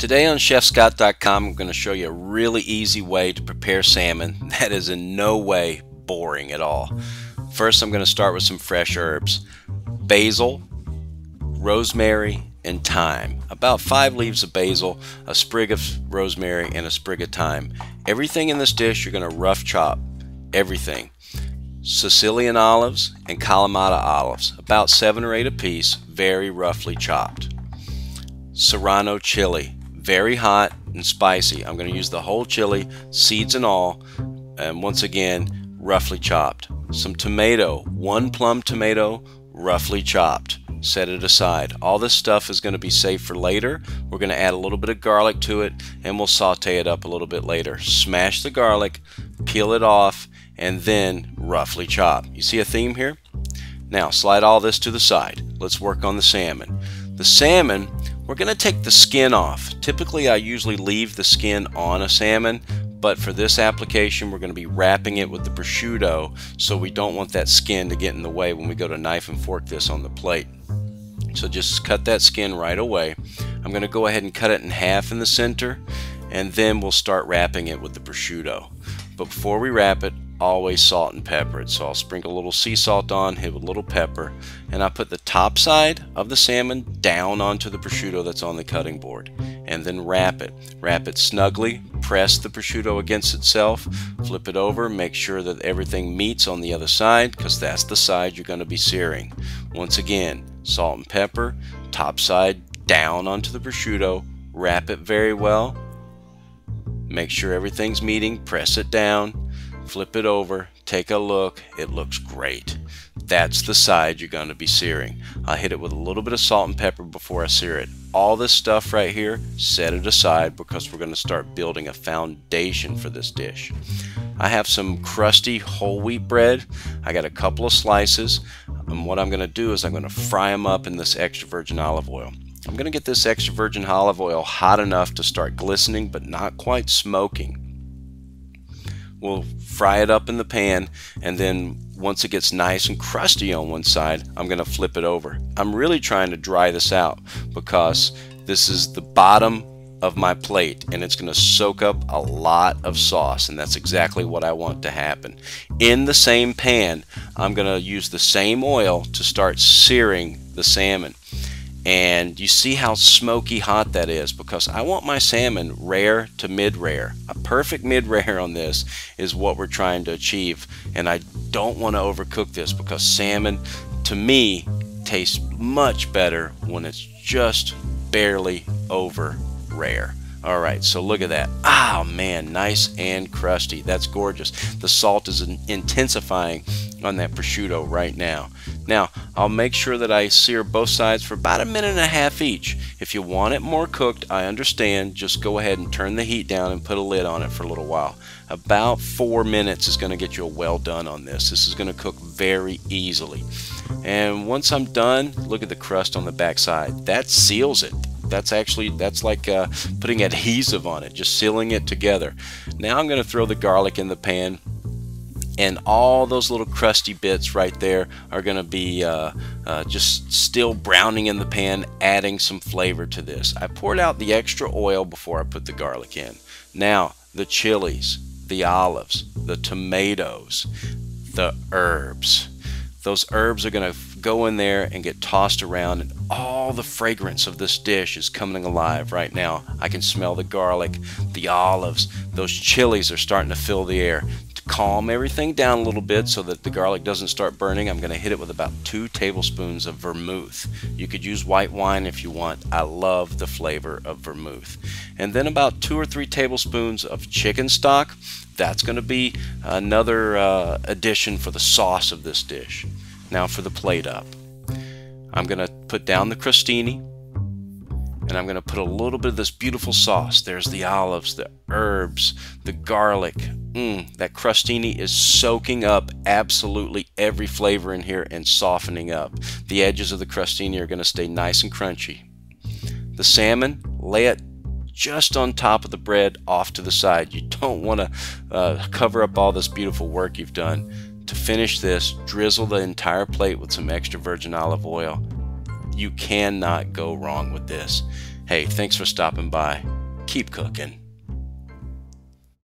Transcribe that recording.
Today on ChefScott.com, I'm going to show you a really easy way to prepare salmon that is in no way boring at all. First, I'm going to start with some fresh herbs: basil, rosemary, and thyme. About 5 leaves of basil, a sprig of rosemary, and a sprig of thyme. Everything in this dish you're going to rough chop. Everything. Sicilian olives and Kalamata olives, about 7 or 8 apiece, very roughly chopped. Serrano chili, very hot and spicy. I'm going to use the whole chili, seeds and all, and once again, roughly chopped. Some tomato, 1 plum tomato, roughly chopped. Set it aside. All this stuff is going to be safe for later. We're going to add a little bit of garlic to it, and we'll saute it up a little bit later. Smash the garlic, peel it off, and then roughly chop. You see a theme here? Now slide all this to the side. Let's work on the salmon. The salmon, we're going to take the skin off. Typically I usually leave the skin on a salmon, but for this application we're going to be wrapping it with the prosciutto, so we don't want that skin to get in the way when we go to knife and fork this on the plate. So just cut that skin right away. I'm going to go ahead and cut it in half in the center, and then we'll start wrapping it with the prosciutto. But before we wrap it, always salt and pepper it. So I'll sprinkle a little sea salt on, hit with a little pepper, and I put the top side of the salmon down onto the prosciutto that's on the cutting board, and then wrap it. Wrap it snugly, press the prosciutto against itself, flip it over, make sure that everything meets on the other side, because that's the side you're going to be searing. Once again, salt and pepper, top side down onto the prosciutto, wrap it very well, make sure everything's meeting, press it down, flip it over, take a look, it looks great. That's the side you're going to be searing. I'll hit it with a little bit of salt and pepper before I sear it. All this stuff right here, set it aside, because we're going to start building a foundation for this dish. I have some crusty whole wheat bread. I got a couple of slices, and what I'm going to do is I'm going to fry them up in this extra virgin olive oil. I'm going to get this extra virgin olive oil hot enough to start glistening but not quite smoking. We'll fry it up in the pan, and then once it gets nice and crusty on one side, I'm going to flip it over. I'm really trying to dry this out because this is the bottom of my plate and it's going to soak up a lot of sauce, and that's exactly what I want to happen. In the same pan, I'm going to use the same oil to start searing the salmon. And you see how smoky hot that is, because I want my salmon rare to mid-rare. A perfect mid-rare on this is what we're trying to achieve, and I don't want to overcook this, because salmon to me tastes much better when it's just barely over rare. Alright, so look at that. Oh man, nice and crusty. That's gorgeous. The salt is intensifying on that prosciutto right now. Now, I'll make sure that I sear both sides for about 1.5 minutes each. If you want it more cooked, I understand. Just go ahead and turn the heat down and put a lid on it for a little while. About 4 minutes is going to get you a well done on this. This is going to cook very easily. And once I'm done, look at the crust on the back side. That seals it. That's like putting adhesive on it, just sealing it together. Now I'm going to throw the garlic in the pan, and all those little crusty bits right there are going to be just still browning in the pan, adding some flavor to this. I poured out the extra oil before I put the garlic in. Now the chilies, the olives, the tomatoes, the herbs. Those herbs are going to go in there and get tossed around, and all the fragrance of this dish is coming alive right now. I can smell the garlic, the olives, those chilies are starting to fill the air. To calm everything down a little bit so that the garlic doesn't start burning, I'm going to hit it with about 2 tablespoons of vermouth. You could use white wine if you want. I love the flavor of vermouth. And then about 2 or 3 tablespoons of chicken stock. That's going to be another addition for the sauce of this dish. Now for the plate up, I'm going to put down the crostini, and I'm going to put a little bit of this beautiful sauce. There's the olives, the herbs, the garlic. That crostini is soaking up absolutely every flavor in here and softening up. The edges of the crostini are going to stay nice and crunchy. The salmon, lay it just on top of the bread off to the side. You don't want to cover up all this beautiful work you've done. To finish this, drizzle the entire plate with some extra virgin olive oil. You cannot go wrong with this. Hey, thanks for stopping by. Keep cooking.